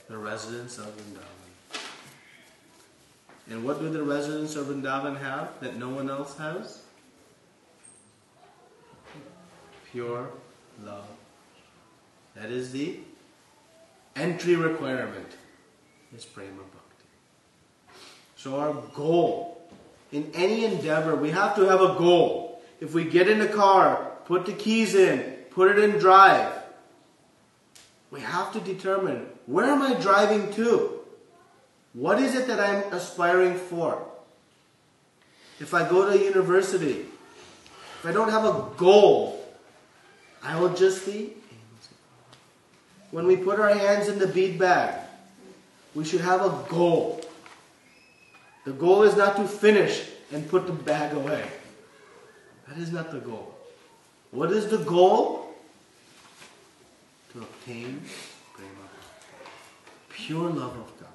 the residents of Vrindavan. And what do the residents of Vrindavan have that no one else has? Pure love. That is the entry requirement, is prema bhakti. So our goal in any endeavor, we have to have a goal. If we get in a car, put the keys in, put it in drive, we have to determine, where am I driving to? What is it that I'm aspiring for? If I go to university, if I don't have a goal, I will just be. When we put our hands in the bead bag, we should have a goal. The goal is not to finish and put the bag away. That is not the goal. What is the goal? To obtain prema bhakti, pure love of God.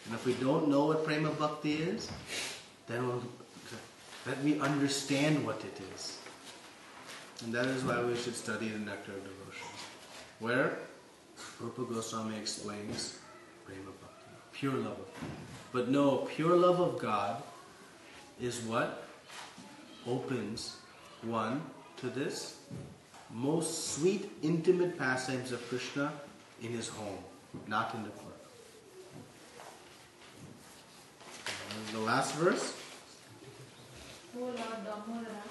And if we don't know what prema bhakti is, then let me understand what it is. And that is why we should study the Nectar of Devotion, where Rupa Goswami explains prema bhakti, pure love of God. But no, pure love of God is what opens one to this most sweet, intimate pastimes of Krishna in his home, not in the court. The last verse. O Lord Damodara,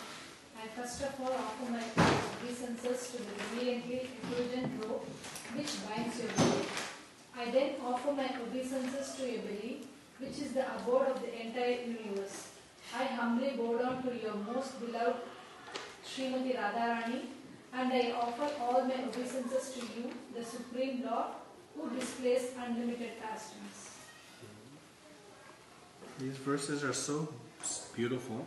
I first of all offer my obeisances to the brilliantly effulgent rope which binds your belly. I then offer my obeisances to your belly, which is the abode of the entire universe. I humbly bow down to your most beloved Srimati Radharani, and I offer all my obeisances to you, the Supreme Lord, who displays unlimited pastimes. These verses are so beautiful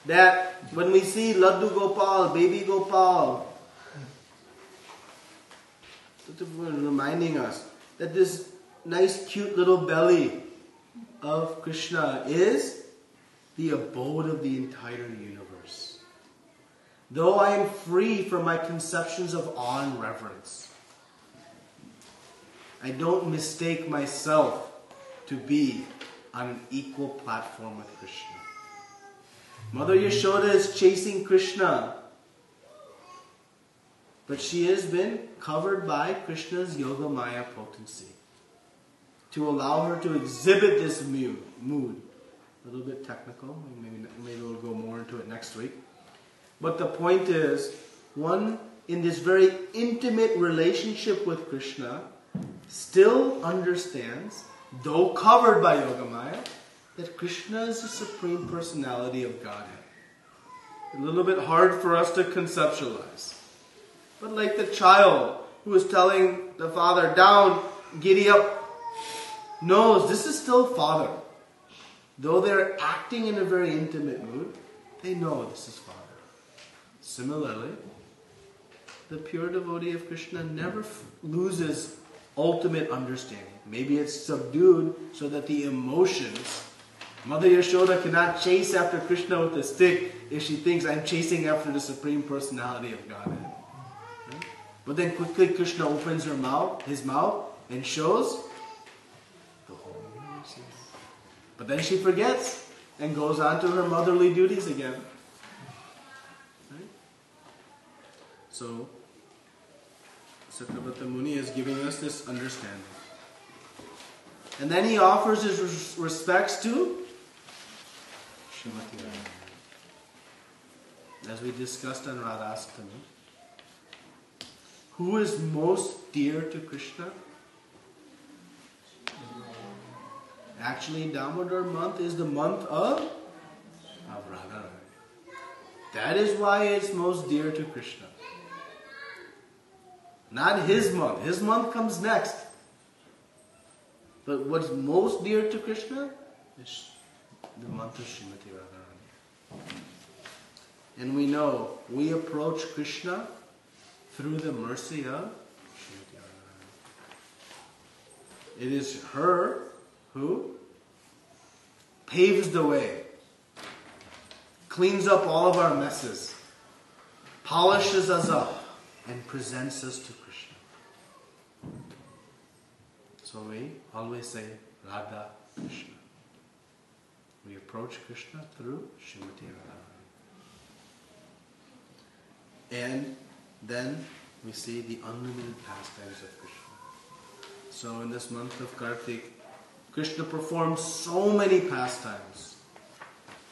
that when we see Laddu Gopal, baby Gopal, reminding us that this nice cute little belly of Krishna is the abode of the entire universe. Though I am free from my conceptions of awe and reverence, I don't mistake myself to be on an equal platform with Krishna. Mother Yashoda is chasing Krishna, but she has been covered by Krishna's Yoga Maya potency to allow her to exhibit this mood. A little bit technical, maybe we'll go more into it next week. But the point is, one in this very intimate relationship with Krishna still understands, though covered by Yoga Maya, that Krishna is the Supreme Personality of Godhead. A little bit hard for us to conceptualize. But like the child who is telling the father, down, giddy up, knows this is still Father. Though they're acting in a very intimate mood, they know this is Father. Similarly, the pure devotee of Krishna never loses ultimate understanding. Maybe it's subdued so that the emotions... Mother Yashoda cannot chase after Krishna with a stick if she thinks I'm chasing after the Supreme Personality of Godhead. Right? But then quickly Krishna opens his mouth, and shows the whole universe. But then she forgets and goes on to her motherly duties again. Right? So, Sakyabhata Muni is giving us this understanding. And then he offers his respects to Srimati Radharani. As we discussed on Radhastami, who is most dear to Krishna? Actually, Damodar month is the month of Radharani. That is why it's most dear to Krishna. Not his month. His month comes next. But what's most dear to Krishna is the month of Srimati Radharani. And we know we approach Krishna through the mercy of Srimati Radharani. It is her who paves the way, cleans up all of our messes, polishes us up, and presents us to Krishna. So we always say Radha Krishna. We approach Krishna through Srimati Radharani. And then we see the unlimited pastimes of Krishna. So in this month of Kartik, Krishna performs so many pastimes.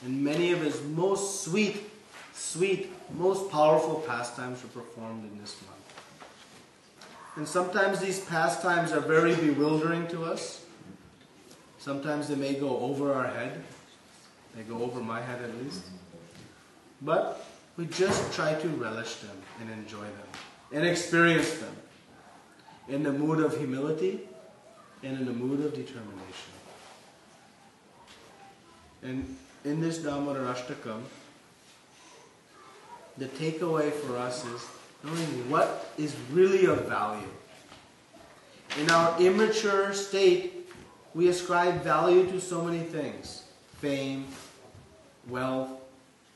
And many of his most sweet, most powerful pastimes are performed in this month. And sometimes these pastimes are very bewildering to us. Sometimes they may go over our head. They go over my head at least. But we just try to relish them and enjoy them and experience them in the mood of humility and in the mood of determination. And in this Damodarastakam, the takeaway for us is knowing what is really of value. In our immature state, we ascribe value to so many things. Fame, wealth,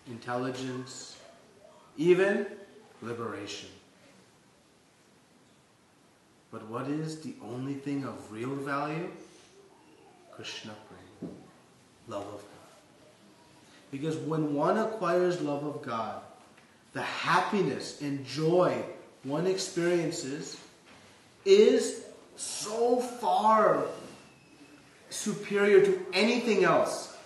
intelligence, even liberation. But what is the only thing of real value? Krishna Prema, love of God. Because when one acquires love of God, the happiness and joy one experiences is so far superior to anything else.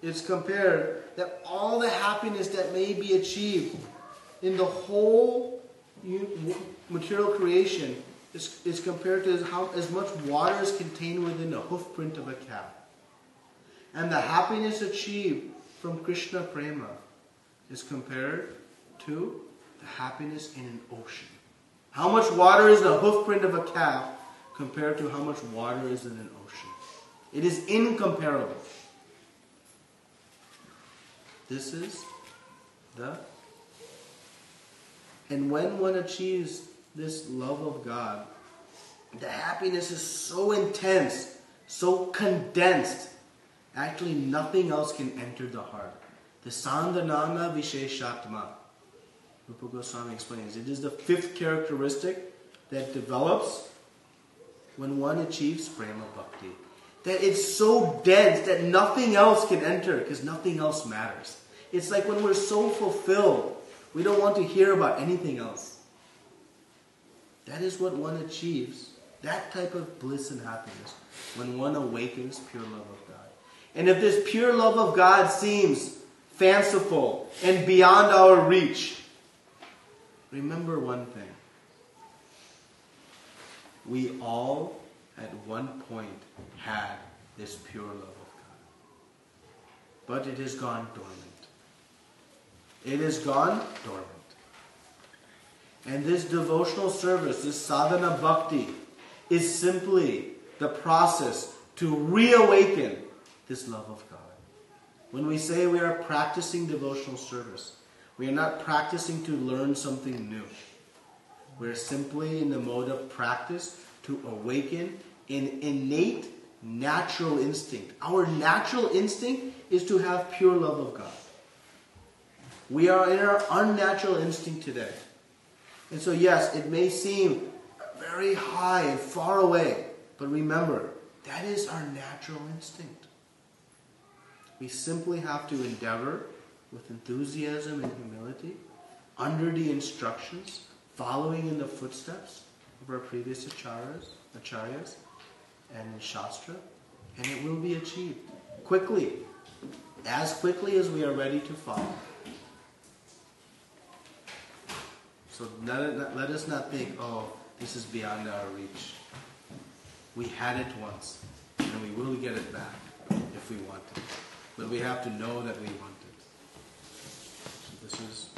It's compared that all the happiness that may be achieved in the whole material creation is compared to as much water is contained within the hoof print of a cow. And the happiness achieved from Krishna Prema is compared to the happiness in an ocean. How much water is the hoof print of a cow compared to how much water is in an ocean? It is incomparable. This is and when one achieves this love of God, the happiness is so intense, so condensed. Actually, nothing else can enter the heart. The Sandhanana Visheshatma. Rupa Goswami explains, it is the fifth characteristic that develops when one achieves prema bhakti. That it's so dense that nothing else can enter because nothing else matters. It's like when we're so fulfilled, we don't want to hear about anything else. That is what one achieves, that type of bliss and happiness, when one awakens pure love of God. And if this pure love of God seems fanciful and beyond our reach, remember one thing. We all, at one point, had this pure love of God. But it has gone dormant. It has gone dormant. And this devotional service, this sadhana bhakti, is simply the process to reawaken this love of God. When we say we are practicing devotional service, we are not practicing to learn something new. We are simply in the mode of practice to awaken an innate natural instinct. Our natural instinct is to have pure love of God. We are in our unnatural instinct today. And so yes, it may seem very high and far away, but remember, that is our natural instinct. We simply have to endeavor with enthusiasm and humility, under the instructions, following in the footsteps of our previous acharyas and Shastra, and it will be achieved quickly as we are ready to follow. So let us not think, oh, this is beyond our reach. We had it once, and we will get it back if we want it. But we have to know that we want it. So this is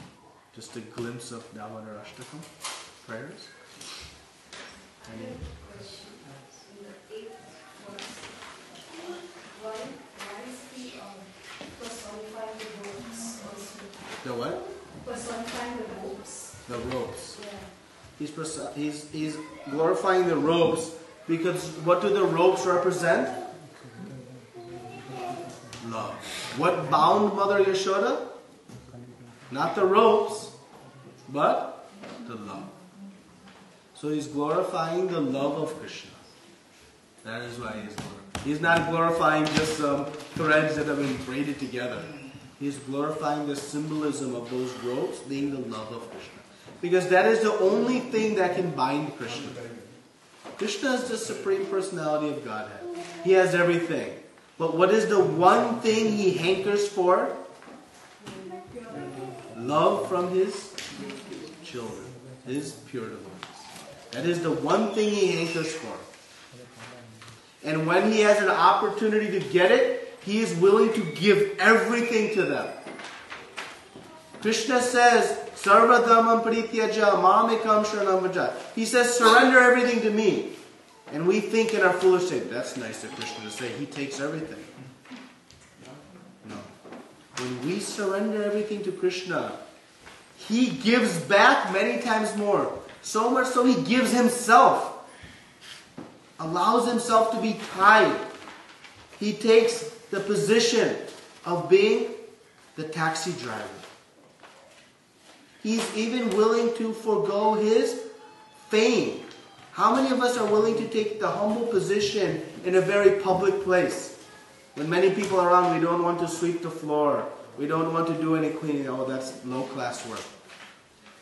just a glimpse of Damodarastakam prayers. Any question. In the 8th verse, why is he personifying the ropes also? The what? Personifying the ropes. The ropes. Yeah. He's glorifying the ropes because what do the ropes represent? Love. What bound Mother Yashoda? Not the ropes, but the love. So he's glorifying the love of Krishna. That is why he's glorifying. He's not glorifying just some threads that have been braided together. He's glorifying the symbolism of those ropes being the love of Krishna. Because that is the only thing that can bind Krishna. Krishna is the Supreme Personality of Godhead. He has everything. But what is the one thing he hankers for? Love from his children, his pure devotees. That is the one thing he hankers for. And when he has an opportunity to get it, he is willing to give everything to them. Krishna says, Sarva dhamam parityaja mamekam sharanam vraja. He says, surrender everything to me. And we think in our foolish state, that's nice of Krishna to say, he takes everything. No. When we surrender everything to Krishna, he gives back many times more. So much so he gives himself. Allows himself to be tied. He takes the position of being the taxi driver. He's even willing to forego his fame. How many of us are willing to take the humble position in a very public place? When many people are around, we don't want to sweep the floor. We don't want to do any cleaning. Oh, that's low-class work.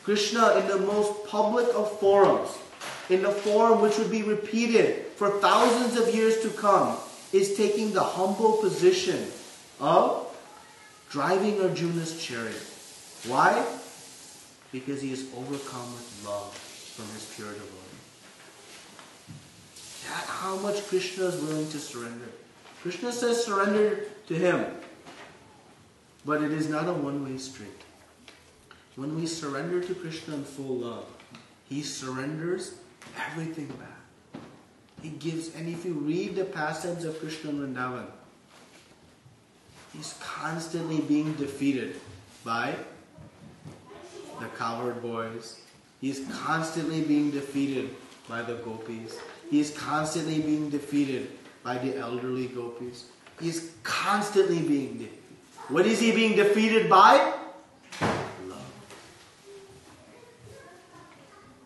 Krishna, in the most public of forums, in the forum which would be repeated for thousands of years to come, is taking the humble position of driving Arjuna's chariot. Why? Because he is overcome with love from his pure devotee. That's how much Krishna is willing to surrender. Krishna says surrender to him. But it is not a one-way street. When we surrender to Krishna in full love, he surrenders everything back. He gives, and if you read the pastimes of Krishna in Vrindavan, he's constantly being defeated by the cowherd boys. He is constantly being defeated by the gopis. He is constantly being defeated by the elderly gopis. He is constantly being defeated. What is he being defeated by? Love.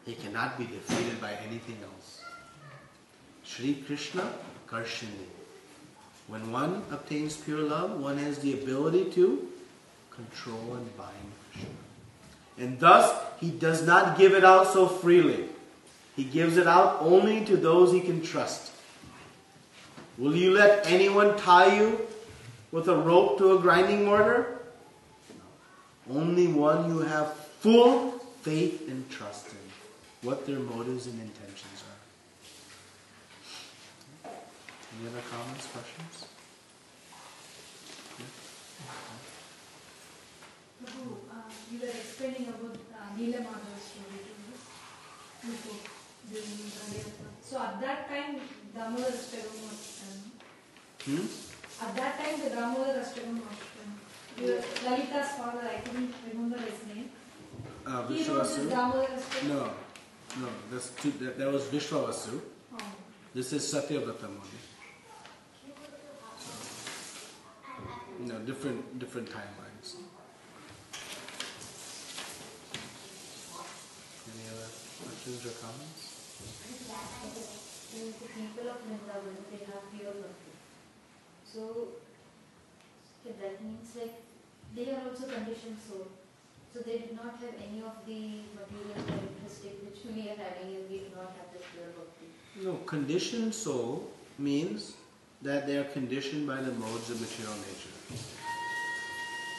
He cannot be defeated by anything else. Shri Krishna Karshini. When one obtains pure love, one has the ability to control and bind Krishna. And thus, he does not give it out so freely. He gives it out only to those he can trust. Will you let anyone tie you with a rope to a grinding mortar? No. Only one you have full faith and trust in what their motives and intentions are. Any other comments, questions? Prabhu, you were explaining about Neela Madhav's story to us before, during the So at that time, Damodarastakam was at that time the Damodarastakam was Lalita's father, I couldn't remember his name. He wrote this Damodarastakam? No. That was Vishwavasu. Oh. This is Satyavrata Muni. So, different timelines. Any other questions or comments? The people of Vrindavan, they have pure bhakti. So, that means like they are also conditioned soul. So they did not have any of the material characteristic which we are having if we do not have the pure bhakti. No, conditioned soul means that they are conditioned by the modes of material nature.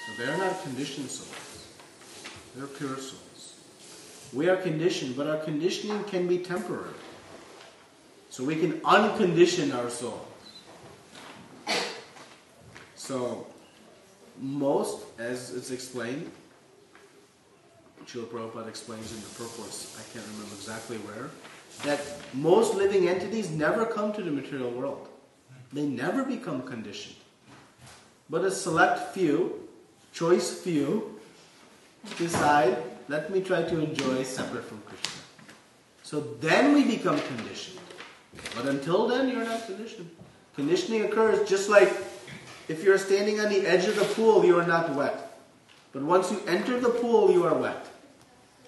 So they are not conditioned souls. They are pure souls. We are conditioned, but our conditioning can be temporary. So we can uncondition our souls. So, most, as it's explained, Srila Prabhupada explains in the purports, I can't remember exactly where, that most living entities never come to the material world. They never become conditioned. But a select few, choice few, decide, let me try to enjoy separate from Krishna. So then we become conditioned. But until then, you're not conditioned. Conditioning occurs just like if you're standing on the edge of the pool, you are not wet. But once you enter the pool, you are wet.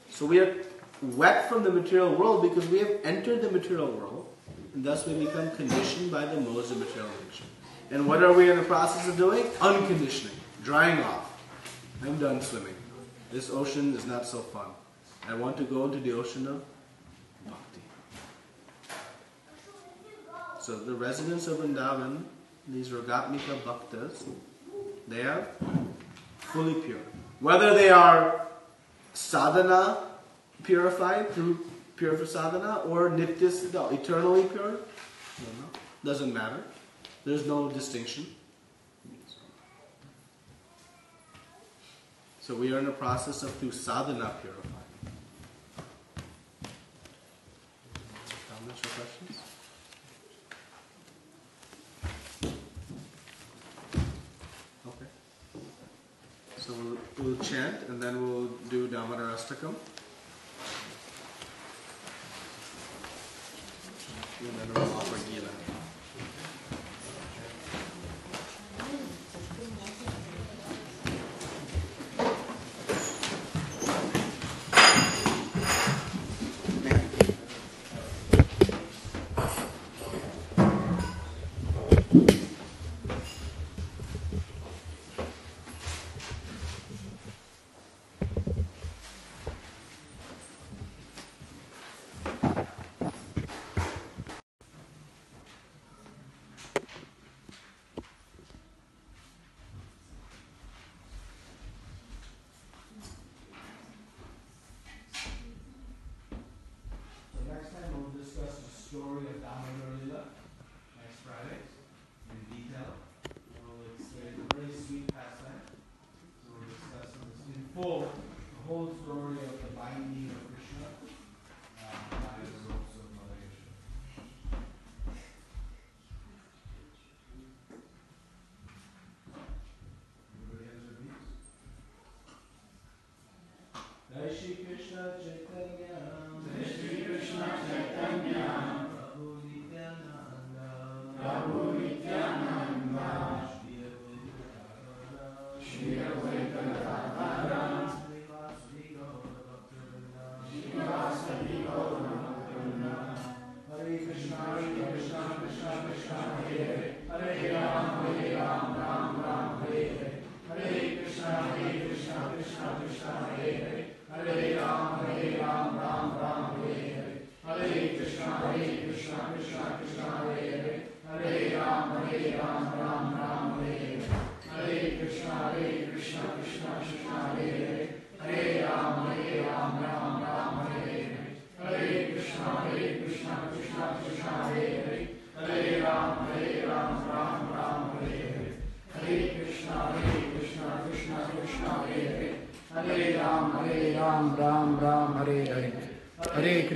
So we are wet from the material world because we have entered the material world, and thus we become conditioned by the modes of material nature. And what are we in the process of doing? Unconditioning, drying off. I'm done swimming. This ocean is not so fun. I want to go into the ocean of bhakti. So the residents of Vrindavan, these Ragatmika Bhaktas, they are fully pure. Whether they are sadhana purified through pure sadhana or nitya, eternally pure, doesn't matter. There's no distinction. So we are in the process of through sadhana purifying. Comments or questions? Okay. So we'll chant and then we'll do Damodarastakam. And then we'll offer Gila. Story of Damodar Lila next Friday in detail. It's a very sweet pastime. So we're discussing this in full, the whole story of the binding of Krishna by the ropes of Mother Yashoda. Everybody has their beats? Jai Shri Krishna Chaitanya Hare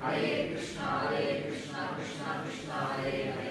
Hare Krishna, Krishna Krishna, Hare